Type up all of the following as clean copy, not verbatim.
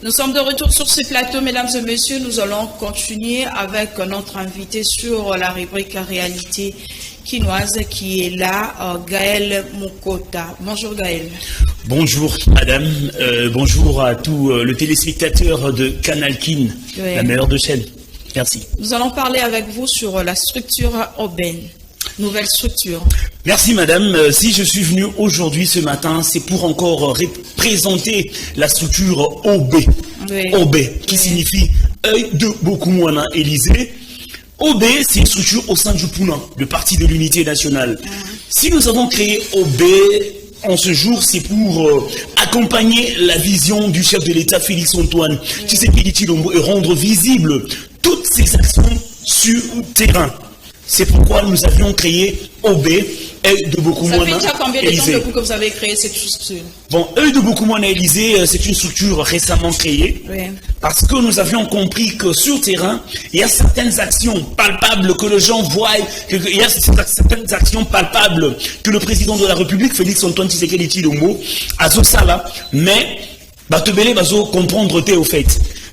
Nous sommes de retour sur ce plateau, mesdames et messieurs. Nous allons continuer avec notre invité sur la rubrique Réalité quinoise qui est là, Gaël Mukota. Bonjour Gaël. Bonjour madame, bonjour à tous le téléspectateur de Canal Kin, la meilleure de chaîne. Merci. Nous allons parler avec vous sur la structure urbaine. Nouvelle structure. Merci madame. Si je suis venu aujourd'hui ce matin, c'est pour encore présenter la structure OB. Oui. OB, qui signifie œil de Bokumwana Élysée. OB, c'est une structure au sein du PUNA, le Parti de l'Unité Nationale. Si nous avons créé OB en ce jour, c'est pour accompagner la vision du chef de l'État, Félix Antoine Tshisekedi Tshilombo, et rendre visible toutes ses actions sur le terrain. C'est pourquoi nous avions créé OB, œil de Bokumwana Élysée. Ça fait déjà combien de temps depuis que vous avez créé cette structure? Bon, œil de Bokumwana Élysée, c'est une structure récemment créée, parce que nous avions compris que sur terrain, il y a certaines actions palpables que les gens voient, il y a certaines actions palpables que le président de la République, Félix Antoine Tshisekedi Tshilombo, a Zosala, mais Batebele va comprendre au fait.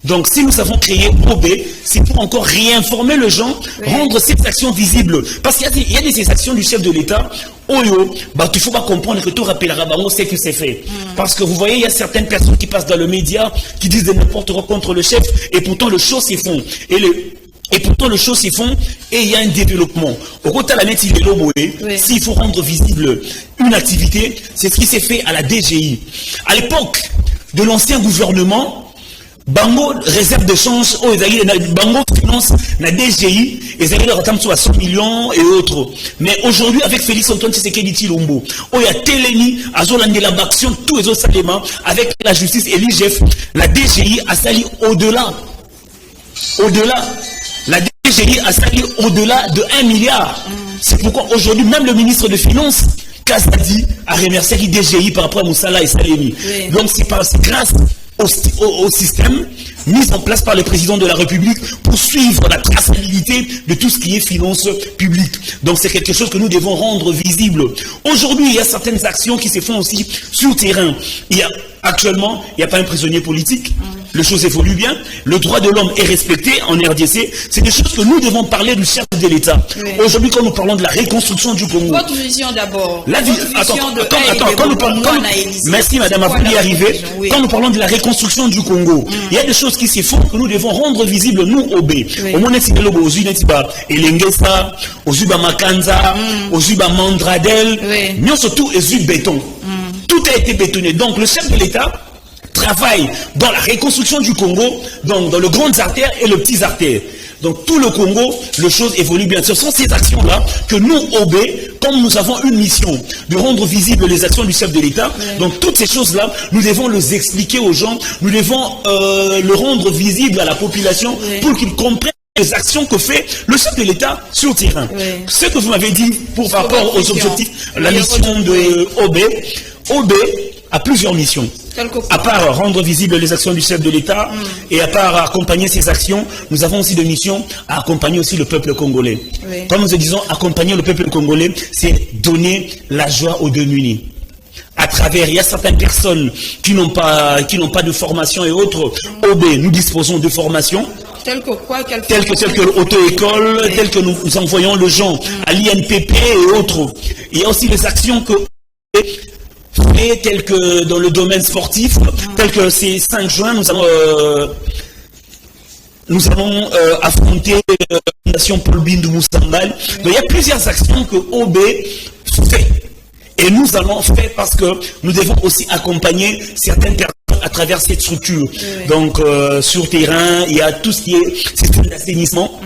Donc, si nous avons créé OB, c'est pour encore réinformer les gens, rendre ces actions visibles. Parce qu'il y a des actions du chef de l'État, il faut pas comprendre que tout rappellera, c'est que c'est fait. Parce que vous voyez, il y a certaines personnes qui passent dans le média, qui disent de n'importe quoi contre le chef, et pourtant les choses s'y font. Et pourtant, les choses s'y font et il y a un développement. Au côté de la métier de s'il faut rendre visible une activité, c'est ce qui s'est fait à la DGI. À l'époque de l'ancien gouvernement, Bango réserve de change, Bango finance la DGI, et ça à 100 millions et autres. Mais aujourd'hui, avec Félix Antoine Tshisekedi Tshilombo, il y a Téléni, Azolandela Baction, tous les autres éléments, avec la justice et l'IGF, la DGI a sali au-delà. La DGI a sali au-delà de 1 milliard. C'est pourquoi aujourd'hui, même le ministre de Finances, Kazadi, a remercié la DGI par rapport à Moussala et Salemi. Donc c'est grâce au système mis en place par le président de la République pour suivre la traçabilité de tout ce qui est finances publiques. Donc c'est quelque chose que nous devons rendre visible. Aujourd'hui, il y a certaines actions qui se font aussi sur le terrain. Actuellement, il n'y a pas un prisonnier politique. Les choses évoluent bien. Le droit de l'homme est respecté en RDC. C'est des choses que nous devons parler du chef de l'État. Aujourd'hui, quand nous parlons de la reconstruction du Congo. Votre vision d'abord. Merci madame, vous y arriver. Quand nous parlons de la reconstruction du Congo, il y a des choses qui se font que nous devons rendre visibles, nous, OB. Au moins, aux Unetiba, Elengesa, aux Uba Makanza, aux Uba Mandradel, mais surtout aux Uba Béton. Tout a été bétonné. Donc, le chef de l'État travaille dans la reconstruction du Congo, donc dans les grandes artères et les petites artères. Donc, tout le Congo, les choses évoluent bien. Ce sont ces actions-là que nous, OB, comme nous avons une mission de rendre visibles les actions du chef de l'État, donc toutes ces choses-là, nous devons les expliquer aux gens, nous devons le rendre visible à la population pour qu'ils comprennent les actions que fait le chef de l'État sur le terrain. Ce que vous m'avez dit par rapport aux objectifs, la mission de OB a plusieurs missions. À part rendre visibles les actions du chef de l'État et à part accompagner ces actions, nous avons aussi des missions à accompagner aussi le peuple congolais. Comme nous disons, accompagner le peuple congolais, c'est donner la joie aux démunis. À travers, il y a certaines personnes qui n'ont pas de formation et autres. OB, nous disposons de formation. Tel que quoi? Tel que l'auto-école, tel que nous envoyons les gens à l'INPP et autres. Il y a aussi les actions que fait, telles que dans le domaine sportif, tel que ces 5 juin, nous allons affronter la Fondation Paul Bindu Moussambal. Donc il y a plusieurs actions que OB fait. Et nous allons faire parce que nous devons aussi accompagner certaines personnes à travers cette structure. Donc sur terrain, il y a tout ce qui est système d'assainissement.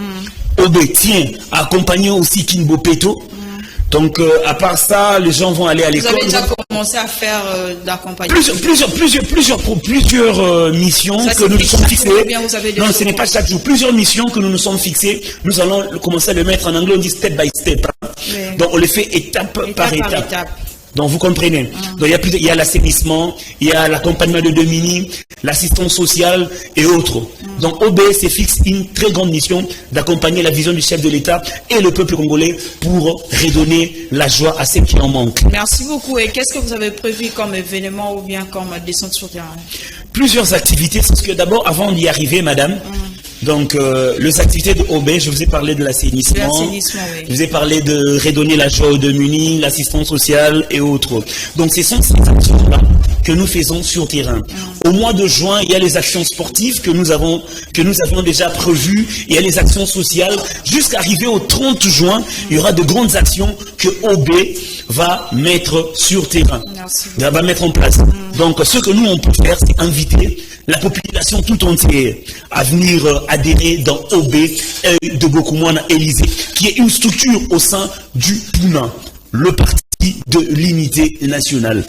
OB tient à accompagner aussi Kinbo Peto. Donc, à part ça, les gens vont aller à l'école. Vous avez déjà commencé à faire d'accompagnement? Plusieurs missions que nous nous sommes fixées. Non, ce n'est pas chaque jour. Plusieurs missions que nous nous sommes fixées. Nous allons commencer à le mettre en anglais, on dit step by step. Donc, on le fait étape par étape. Donc, vous comprenez. Donc, il y a l'assainissement, il y a l'accompagnement de Domini, l'assistance sociale et autres. Donc, OB se fixe une très grande mission d'accompagner la vision du chef de l'État et le peuple congolais pour redonner la joie à ceux qui en manquent. Merci beaucoup. Et qu'est-ce que vous avez prévu comme événement ou bien comme descente sur terrain? Plusieurs activités, parce que d'abord, avant d'y arriver, madame, donc les activités de OB, je vous ai parlé de l'assainissement, oui. je vous ai parlé de redonner la joie aux démunis, l'assistance sociale et autres. Donc ce sont ces actions-là que nous faisons sur terrain. Au mois de juin, il y a les actions sportives que nous avions déjà prévues, il y a les actions sociales. Jusqu'à arriver au 30 juin, il y aura de grandes actions que OB va mettre sur terrain, va mettre en place. Donc ce que nous on peut faire, c'est inviter la population tout entière à venir adhérer dans OB de Bokumwana Élysée, qui est une structure au sein du PUNA, le parti de l'unité nationale.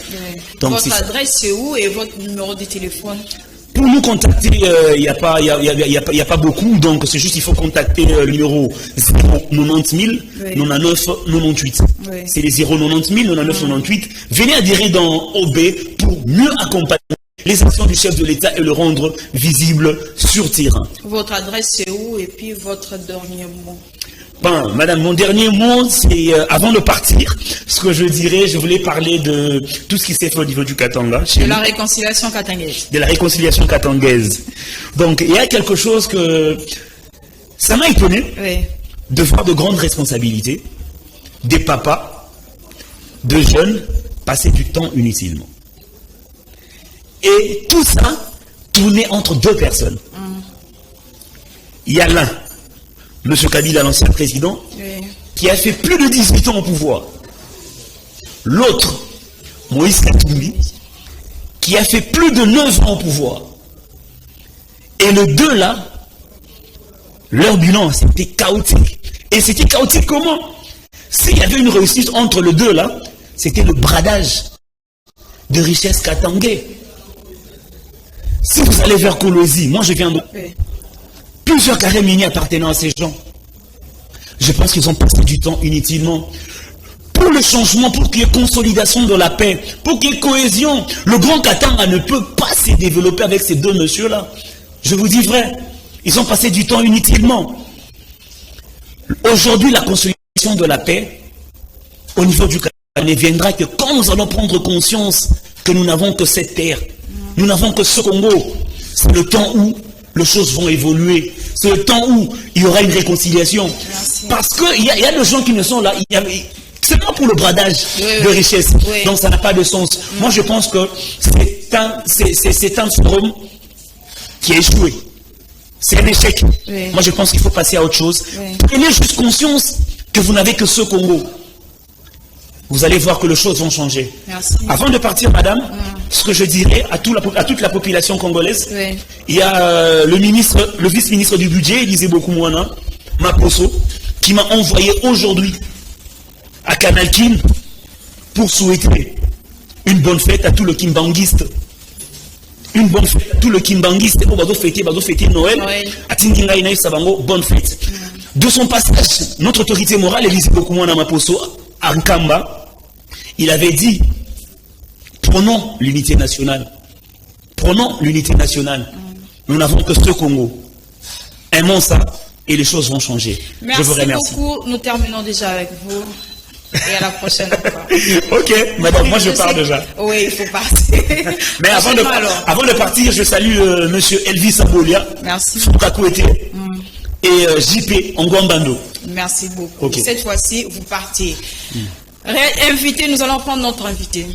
Donc, votre adresse c'est où et votre numéro de téléphone? Pour nous contacter, il n'y a pas beaucoup, donc c'est juste il faut contacter le numéro 090 000 99 98. C'est les 090 000 99 98. Venez adhérer dans OB pour mieux accompagner les actions du chef de l'État et le rendre visible sur terrain. Votre adresse c'est où et puis votre dernier mot? Bon, madame, mon dernier mot, c'est avant de partir, ce que je dirais, je voulais parler de tout ce qui s'est fait au niveau du Katanga. De la réconciliation katangaise. De la réconciliation katangaise. Donc, il y a quelque chose que ça m'a étonné de voir de grandes responsabilités, des papas, de jeunes, passer du temps inutilement. Et tout ça tournait entre deux personnes. Il y a l'un, M. Kabila, l'ancien président, qui a fait plus de 18 ans au pouvoir. L'autre, Moïse Katumbi, qui a fait plus de 9 ans au pouvoir. Et les deux là, leur bilan, c'était chaotique. Et c'était chaotique comment? S'il y avait une réussite entre les deux là, c'était le bradage de richesse katangais. Si vous allez vers Kolosi, moi je viens de... Plusieurs carrés miniers appartenant à ces gens. Je pense qu'ils ont passé du temps inutilement. Pour le changement, pour qu'il y ait consolidation de la paix, pour qu'il y ait cohésion, le Grand Katanga ne peut pas se développer avec ces deux messieurs-là. Je vous dis vrai, ils ont passé du temps inutilement. Aujourd'hui, la consolidation de la paix, au niveau du Katanga, ne viendra que quand nous allons prendre conscience que nous n'avons que cette terre. Nous n'avons que ce Congo. C'est le temps où les choses vont évoluer. C'est le temps où il y aura une réconciliation. Merci. Parce qu'il y a des gens qui ne sont là. C'est pas pour le bradage de richesse. Donc ça n'a pas de sens. Moi je pense que c'est un forum qui a échoué. C'est un échec. Moi je pense qu'il faut passer à autre chose. Prenez juste conscience que vous n'avez que ce Congo. Vous allez voir que les choses vont changer. Merci. Avant de partir, madame, ce que je dirais à toute la population congolaise, il y a le vice-ministre du budget, Élisée Bokumwana, Maposo, qui m'a envoyé aujourd'hui à Canal Kin pour souhaiter une bonne fête à tout le Kimbanguiste. Une bonne fête à tout le Kimbanguiste. Pour fêter Noël. Bonne fête. De son passage, notre autorité morale, Élisée Bokumwana Maposo, à Nkamba, il avait dit, prenons l'unité nationale. Prenons l'unité nationale. Nous n'avons que ce Congo. Aimons ça et les choses vont changer. Merci, je vous remercie. Beaucoup. Nous terminons déjà avec vous. Et à la prochaine fois. Ok, madame, moi je pars déjà. Oui, il faut partir. Mais avant de partir, je salue monsieur Elvis Abolia. Merci. Foukakouete. Et JP Ngwambando. Merci beaucoup. Okay. Cette fois-ci, vous partez. Invité, nous allons prendre notre invité.